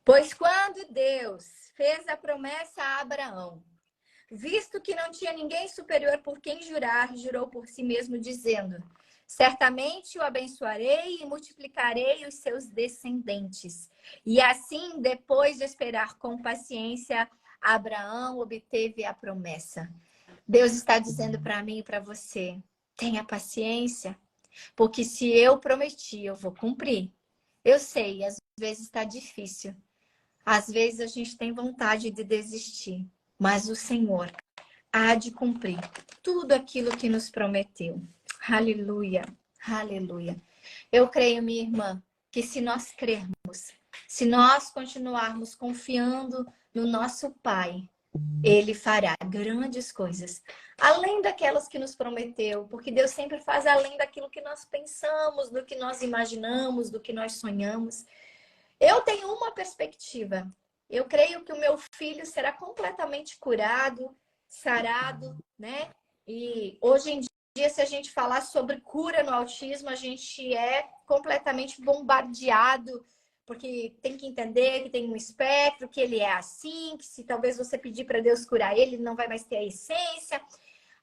Pois quando Deus fez a promessa a Abraão, visto que não tinha ninguém superior por quem jurar, jurou por si mesmo, dizendo: certamente o abençoarei e multiplicarei os seus descendentes. E assim, depois de esperar com paciência, Abraão obteve a promessa. Deus está dizendo para mim e para você: tenha paciência, porque se eu prometi, eu vou cumprir. Eu sei, às vezes está difícil. Às vezes a gente tem vontade de desistir, mas o Senhor há de cumprir tudo aquilo que nos prometeu. Aleluia, aleluia. Eu creio, minha irmã, que se nós crermos, se nós continuarmos confiando no nosso Pai, Ele fará grandes coisas, além daquelas que nos prometeu, porque Deus sempre faz além daquilo que nós pensamos, do que nós imaginamos, do que nós sonhamos. Eu tenho uma perspectiva. Eu creio que o meu filho será completamente curado, sarado, né? E hoje em dia, se a gente falar sobre cura no autismo, a gente é completamente bombardeado, porque tem que entender que tem um espectro, que ele é assim, que se talvez você pedir para Deus curar ele, ele não vai mais ter a essência.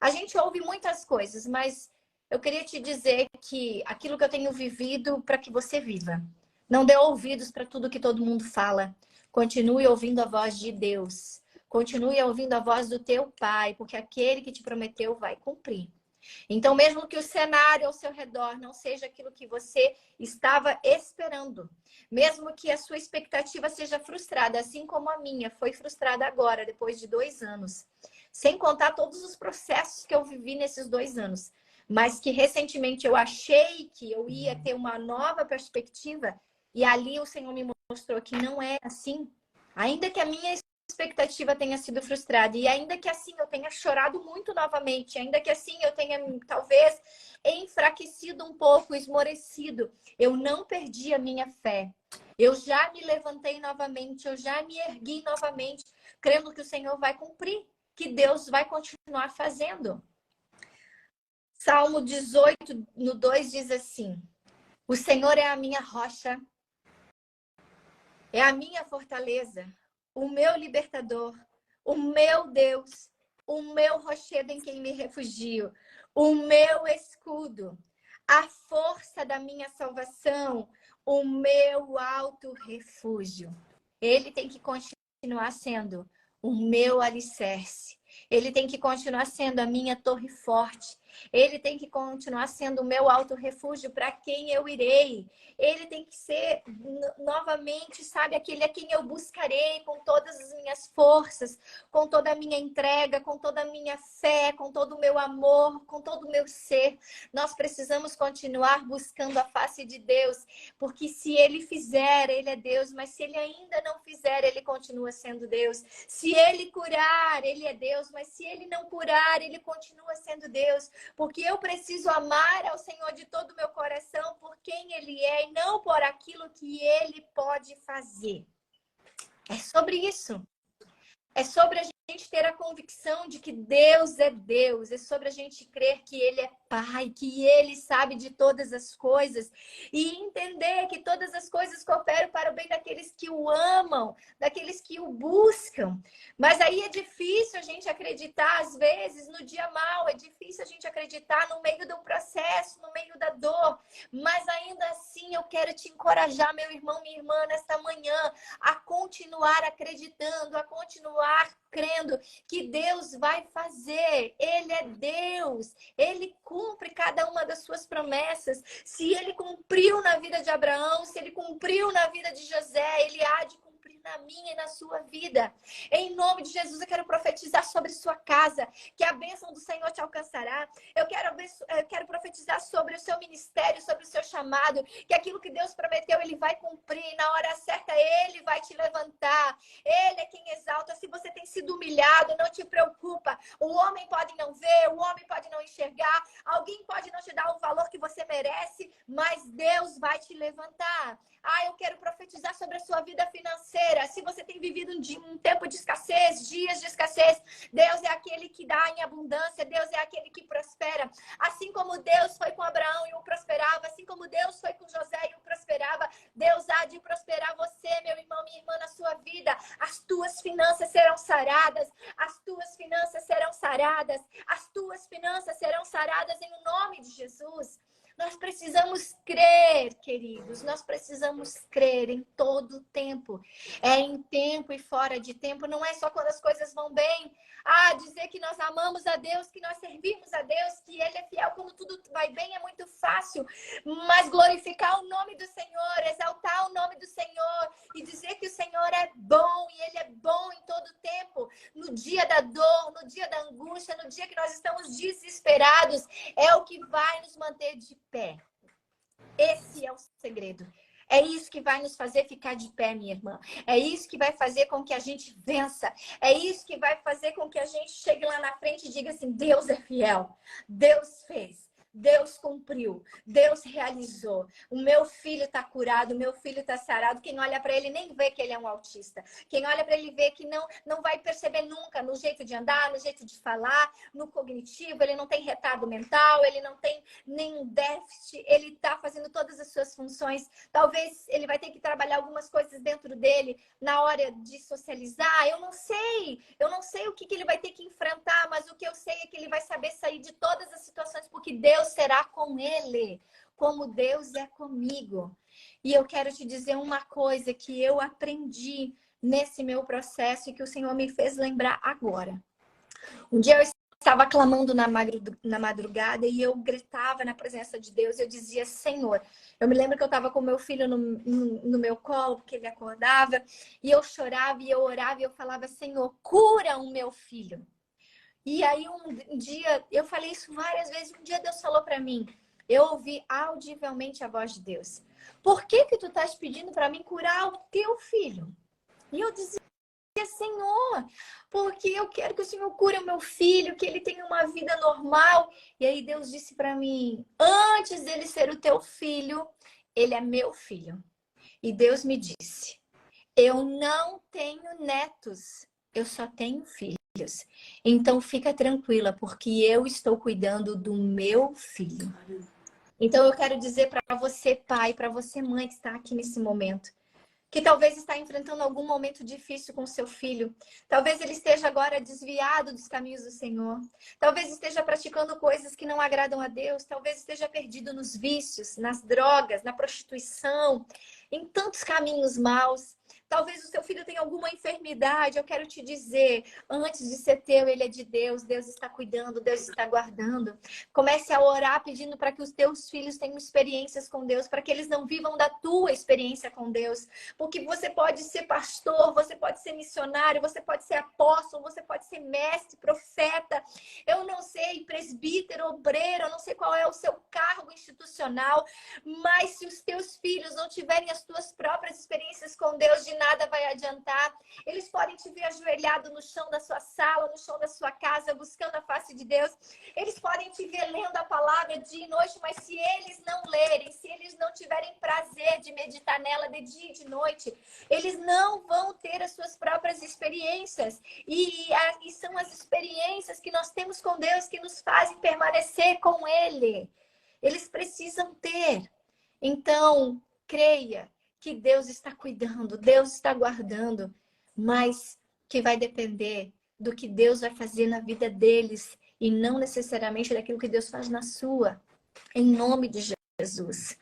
A gente ouve muitas coisas, mas eu queria te dizer que aquilo que eu tenho vivido para que você viva. Não dê ouvidos para tudo que todo mundo fala. Continue ouvindo a voz de Deus. Continue ouvindo a voz do teu Pai, porque aquele que te prometeu vai cumprir. Então, mesmo que o cenário ao seu redor não seja aquilo que você estava esperando, mesmo que a sua expectativa seja frustrada, assim como a minha foi frustrada agora, depois de 2 anos, sem contar todos os processos que eu vivi nesses 2 anos, mas que recentemente eu achei que eu ia ter uma nova perspectiva, e ali o Senhor me mostrou que não é assim. Ainda que a minha expectativa tenha sido frustrada, e ainda que assim eu tenha chorado muito novamente, ainda que assim eu tenha talvez enfraquecido um pouco, esmorecido, eu não perdi a minha fé. Eu já me levantei novamente, eu já me ergui novamente, crendo que o Senhor vai cumprir, que Deus vai continuar fazendo. Salmo 18, no 2, diz assim: o Senhor é a minha rocha, é a minha fortaleza, o meu libertador, o meu Deus, o meu rochedo em quem me refugio, o meu escudo, a força da minha salvação, o meu alto refúgio. Ele tem que continuar sendo o meu alicerce. Ele tem que continuar sendo a minha torre forte. Ele tem que continuar sendo o meu alto refúgio para quem eu irei. Ele tem que ser novamente, sabe, aquele a quem eu buscarei com todas as minhas forças, com toda a minha entrega, com toda a minha fé, com todo o meu amor, com todo o meu ser. Nós precisamos continuar buscando a face de Deus, porque se Ele fizer, Ele é Deus, mas se Ele ainda não fizer, Ele continua sendo Deus. Se Ele curar, Ele é Deus, mas se Ele não curar, Ele continua sendo Deus. Porque eu preciso amar ao Senhor de todo o meu coração por quem Ele é e não por aquilo que Ele pode fazer. É sobre isso. É sobre a gente ter a convicção de que Deus é Deus. É sobre a gente crer que Ele é Pai, que Ele sabe de todas as coisas. E entender que todas as coisas cooperam para o bem daqueles que o amam, daqueles que o buscam. Mas aí é difícil a gente acreditar, às vezes, no dia mau. É difícil a gente acreditar no meio do processo, no meio da dor. Mas ainda assim, eu quero te encorajar, meu irmão, minha irmã, nesta manhã, a continuar acreditando, a continuar crendo que Deus vai fazer. Ele é Deus. Ele cumpre cada uma das suas promessas. Se Ele cumpriu na vida de Abraão, se Ele cumpriu na vida de José, Ele há de cumprir na minha e na sua vida. Em nome de Jesus, eu quero profetizar sobre sua casa, que a bênção do Senhor te alcançará. Eu quero profetizar sobre o seu ministério, sobre o seu chamado, que aquilo que Deus prometeu, Ele vai cumprir. Na hora certa, Ele vai te levantar. Ele é quem exalta. Se você tem sido humilhado, não te preocupa. O homem pode não ver, o homem pode não enxergar, alguém pode não te dar o valor que você merece, mas Deus vai te levantar. Eu quero profetizar sobre a sua vida financeira. Se você tem vivido um tempo de escassez, dias de escassez, Deus é aquele que dá em abundância, Deus é aquele que prospera. Assim como Deus foi com Abraão e o prosperava, assim como Deus foi com José e o prosperava, Deus há de prosperar você, meu irmão, minha irmã, na sua vida. As tuas finanças serão saradas, as tuas finanças serão saradas, as tuas finanças serão saradas em nome de Jesus. Nós precisamos crer, queridos, nós precisamos crer em todo o tempo. É em tempo e fora de tempo, não é só quando as coisas vão bem. Dizer que nós amamos a Deus, que nós servimos a Deus, que Ele é fiel quando tudo vai bem é muito fácil. Mas glorificar o nome do Senhor, exaltar o nome do Senhor e dizer que o Senhor é bom e Ele é bom em todo o tempo. No dia da dor, no dia da angústia, no dia que nós estamos desesperados, é o que vai nos manter de pé. Esse é o segredo. É isso que vai nos fazer ficar de pé, minha irmã. É isso que vai fazer com que a gente vença. É isso que vai fazer com que a gente chegue lá na frente e diga assim: Deus é fiel. Deus fez. Deus cumpriu, Deus realizou. O meu filho está curado, o meu filho está sarado. Quem olha para ele nem vê que ele é um autista. Quem olha para ele vê que não vai perceber nunca no jeito de andar, no jeito de falar, no cognitivo. Ele não tem retardo mental, ele não tem nenhum déficit. Ele está fazendo todas as suas funções. Talvez ele vai ter que trabalhar algumas coisas dentro dele na hora de socializar. Eu não sei o que ele vai ter que enfrentar, mas o que eu sei é que ele vai saber sair de todas as situações, porque Deus será com ele, como Deus é comigo. E eu quero te dizer uma coisa que eu aprendi nesse meu processo e que o Senhor me fez lembrar agora. Um dia eu estava clamando na madrugada e eu gritava na presença de Deus. Eu dizia, Senhor, eu me lembro que eu estava com meu filho no meu colo, porque ele acordava, e eu chorava e eu orava e eu falava, Senhor, cura o meu filho. E aí um dia, eu falei isso várias vezes, um dia Deus falou para mim, eu ouvi audivelmente a voz de Deus. Por que tu estás pedindo para mim curar o teu filho? E eu dizia, Senhor, porque eu quero que o Senhor cure o meu filho, que ele tenha uma vida normal. E aí Deus disse para mim, antes dele ser o teu filho, ele é meu filho. E Deus me disse, eu não tenho netos, eu só tenho filhos. Então fica tranquila, porque eu estou cuidando do meu filho. Então eu quero dizer para você, pai, para você, mãe, que está aqui nesse momento, que talvez está enfrentando algum momento difícil com seu filho. Talvez ele esteja agora desviado dos caminhos do Senhor. Talvez esteja praticando coisas que não agradam a Deus. Talvez esteja perdido nos vícios, nas drogas, na prostituição, em tantos caminhos maus. Talvez o seu filho tenha alguma enfermidade. Eu quero te dizer, antes de ser teu, ele é de Deus. Deus está cuidando, Deus está guardando. Comece a orar pedindo para que os teus filhos tenham experiências com Deus, para que eles não vivam da tua experiência com Deus. Porque você pode ser pastor, você pode ser missionário, você pode ser apóstolo, você pode ser mestre, profeta. Eu não sei, presbítero, obreiro, eu não sei qual é o seu cargo institucional, mas se os teus filhos não tiverem as tuas próprias experiências com Deus, de nada vai adiantar. Eles podem te ver ajoelhado no chão da sua sala, no chão da sua casa, buscando a face de Deus. Eles podem te ver lendo a palavra dia e noite, mas se eles não lerem, se eles não tiverem prazer de meditar nela de dia e de noite, eles não vão ter as suas próprias experiências. E são as experiências que nós temos com Deus que nos fazem permanecer com Ele. Eles precisam ter. Então, creia que Deus está cuidando, Deus está guardando, mas que vai depender do que Deus vai fazer na vida deles e não necessariamente daquilo que Deus faz na sua. Em nome de Jesus.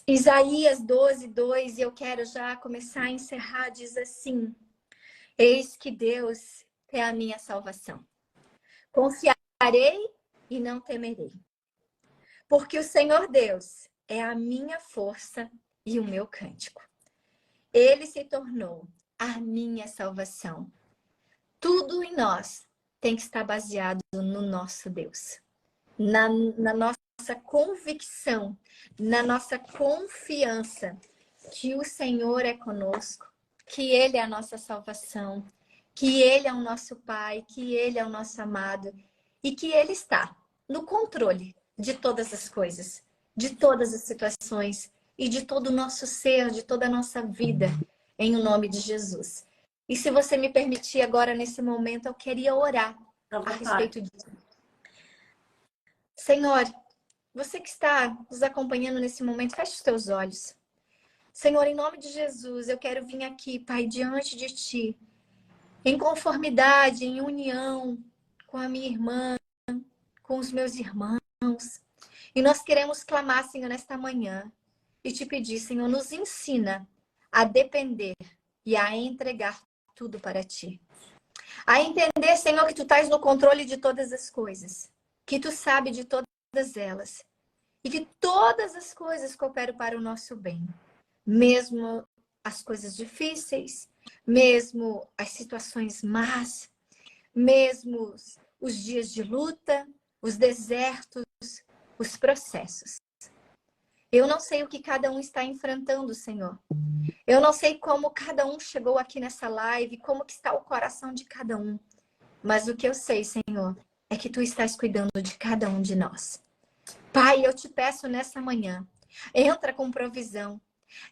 Isaías 12:2, e eu quero já começar a encerrar, diz assim: eis que Deus é a minha salvação. Confiarei e não temerei. Porque o Senhor Deus é a minha força e o meu cântico. Ele se tornou a minha salvação. Tudo em nós tem que estar baseado no nosso Deus. Na nossa convicção, na nossa confiança que o Senhor é conosco, que Ele é a nossa salvação, que Ele é o nosso Pai, que Ele é o nosso amado e que Ele está no controle de todas as coisas, de todas as situações e de todo o nosso ser, de toda a nossa vida, em o nome de Jesus. E se você me permitir agora, nesse momento, eu queria orar a respeito disso. Senhor, você que está nos acompanhando nesse momento, feche os teus olhos. Senhor, em nome de Jesus, eu quero vir aqui, Pai, diante de Ti, em conformidade, em união com a minha irmã, com os meus irmãos. E nós queremos clamar, Senhor, nesta manhã e te pedir, Senhor, nos ensina a depender e a entregar tudo para Ti. A entender, Senhor, que Tu estás no controle de todas as coisas, que Tu sabe de todas elas e que todas as coisas cooperam para o nosso bem. Mesmo as coisas difíceis, mesmo as situações más, mesmo os dias de luta, os desertos, os processos. Eu não sei o que cada um está enfrentando, Senhor. Eu não sei como cada um chegou aqui nessa live, como que está o coração de cada um. Mas o que eu sei, Senhor, é que tu estás cuidando de cada um de nós. Pai, eu te peço nessa manhã, entra com provisão.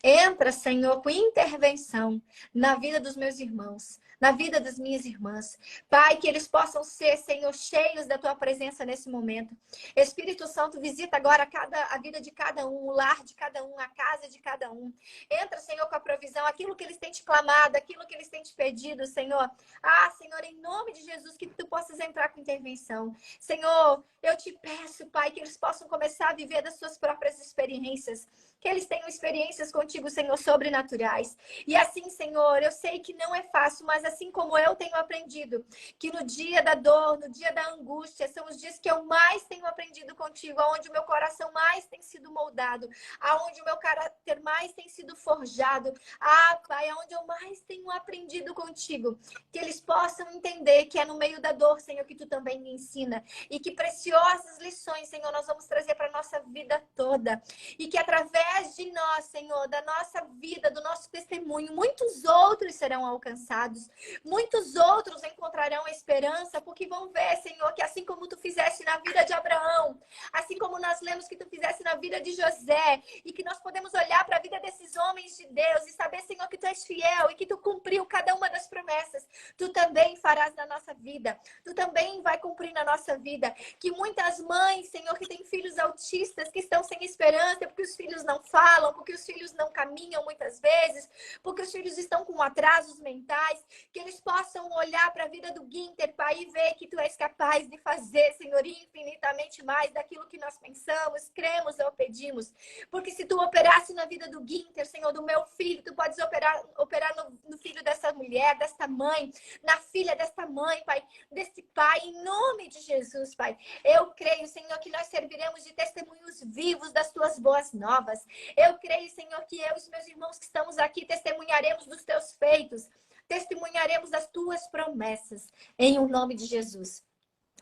Entra, Senhor, com intervenção na vida dos meus irmãos, na vida das minhas irmãs. Pai, que eles possam ser, Senhor, cheios da tua presença nesse momento. Espírito Santo, visita agora a vida de cada um, o lar de cada um, a casa de cada um. Entra, Senhor, com a provisão, aquilo que eles têm te clamado, aquilo que eles têm te pedido, Senhor. Ah, Senhor, em nome de Jesus, que tu possas entrar com intervenção. Senhor, eu te peço, Pai, que eles possam começar a viver das suas próprias experiências. Que eles tenham experiências contigo, Senhor, sobrenaturais. E assim, Senhor, eu sei que não é fácil, mas assim como eu tenho aprendido, que no dia da dor, no dia da angústia, são os dias que eu mais tenho aprendido contigo, onde o meu coração mais tem sido moldado, aonde o meu caráter mais tem sido forjado. Ah, Pai, aonde eu mais tenho aprendido contigo. Que eles possam entender que é no meio da dor, Senhor, que tu também me ensina. E que preciosas lições, Senhor, nós vamos trazer para a nossa vida toda. E que através de nós, Senhor, da nossa vida, do nosso testemunho, muitos outros serão alcançados, muitos outros encontrarão esperança, porque vão ver, Senhor, que assim como tu fizeste na vida de Abraão, assim como nós lemos que tu fizeste na vida de José, e que nós podemos olhar para a vida desses homens de Deus e saber, Senhor, que tu és fiel e que tu cumpriu cada uma das promessas, tu também farás na nossa vida, tu também vai cumprir na nossa vida. Que muitas mães, Senhor, que têm filhos autistas, que estão sem esperança, porque os filhos não falam, porque os filhos não caminham muitas vezes, porque os filhos estão com atrasos mentais, que eles possam olhar para a vida do Guinter, Pai, e ver que tu és capaz de fazer, Senhor, infinitamente mais daquilo que nós pensamos, cremos ou pedimos. Porque se tu operasse na vida do Guinter, Senhor, do meu filho, tu podes operar no filho dessa mulher, desta mãe, na filha desta mãe, Pai, desse pai, em nome de Jesus, Pai. Eu creio, Senhor, que nós serviremos de testemunhos vivos das tuas boas novas. Eu creio, Senhor, que eu e os meus irmãos que estamos aqui testemunharemos dos teus feitos, testemunharemos das tuas promessas, em o nome de Jesus.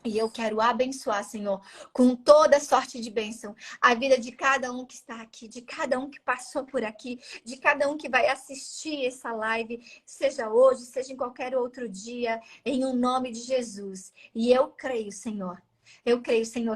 E eu quero abençoar, Senhor, com toda sorte de bênção, a vida de cada um que está aqui, de cada um que passou por aqui, de cada um que vai assistir essa live, seja hoje, seja em qualquer outro dia, em o nome de Jesus. E eu creio, Senhor,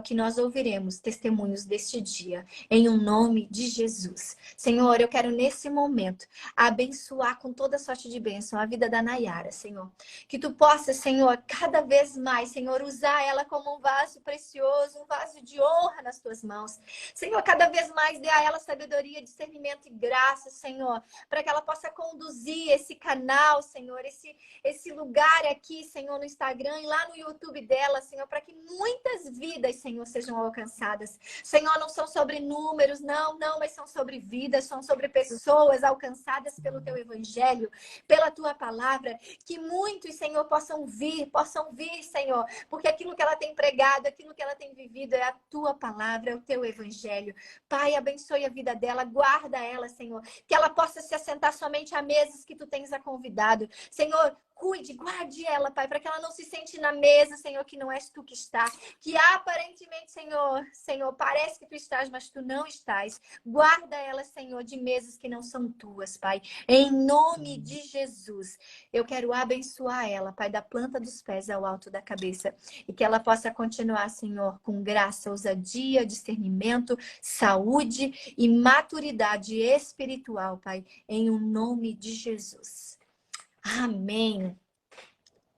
que nós ouviremos testemunhos deste dia, em um nome de Jesus. Senhor, eu quero nesse momento abençoar com toda sorte de bênção a vida da Nayara, Senhor. Que tu possa, Senhor, cada vez mais, Senhor, usar ela como um vaso precioso, um vaso de honra nas tuas mãos. Senhor, cada vez mais dê a ela sabedoria, discernimento e graça, Senhor, para que ela possa conduzir esse canal, Senhor, esse lugar aqui, Senhor, no Instagram e lá no YouTube dela, Senhor, para que muitas vidas, Senhor, sejam alcançadas. Senhor, não são sobre números, não, mas são sobre vidas, são sobre pessoas alcançadas pelo teu evangelho, pela tua palavra, que muitos, Senhor, possam vir, Senhor, porque aquilo que ela tem pregado, aquilo que ela tem vivido é a tua palavra, é o teu evangelho. Pai, abençoe a vida dela, guarda ela, Senhor, que ela possa se assentar somente a mesas que tu tens a convidado. Senhor, cuide, guarde ela, Pai, para que ela não se sente na mesa, Senhor, que não és tu que está. Que aparentemente, Senhor, parece que tu estás, mas tu não estás. Guarda ela, Senhor, de mesas que não são tuas, Pai. Em nome de Jesus, eu quero abençoar ela, Pai, da planta dos pés ao alto da cabeça. E que ela possa continuar, Senhor, com graça, ousadia, discernimento, saúde e maturidade espiritual, Pai. Em o nome de Jesus. Amém.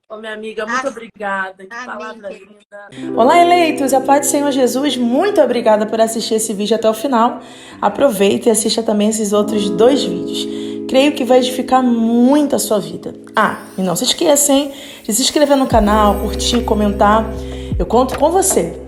Ô, minha amiga, muito obrigada. Que palavra linda. Olá, eleitos! A paz do Senhor Jesus, muito obrigada por assistir esse vídeo até o final. Aproveita e assista também esses outros 2 vídeos. Creio que vai edificar muito a sua vida. E não se esqueça, hein, de se inscrever no canal, curtir, comentar. Eu conto com você.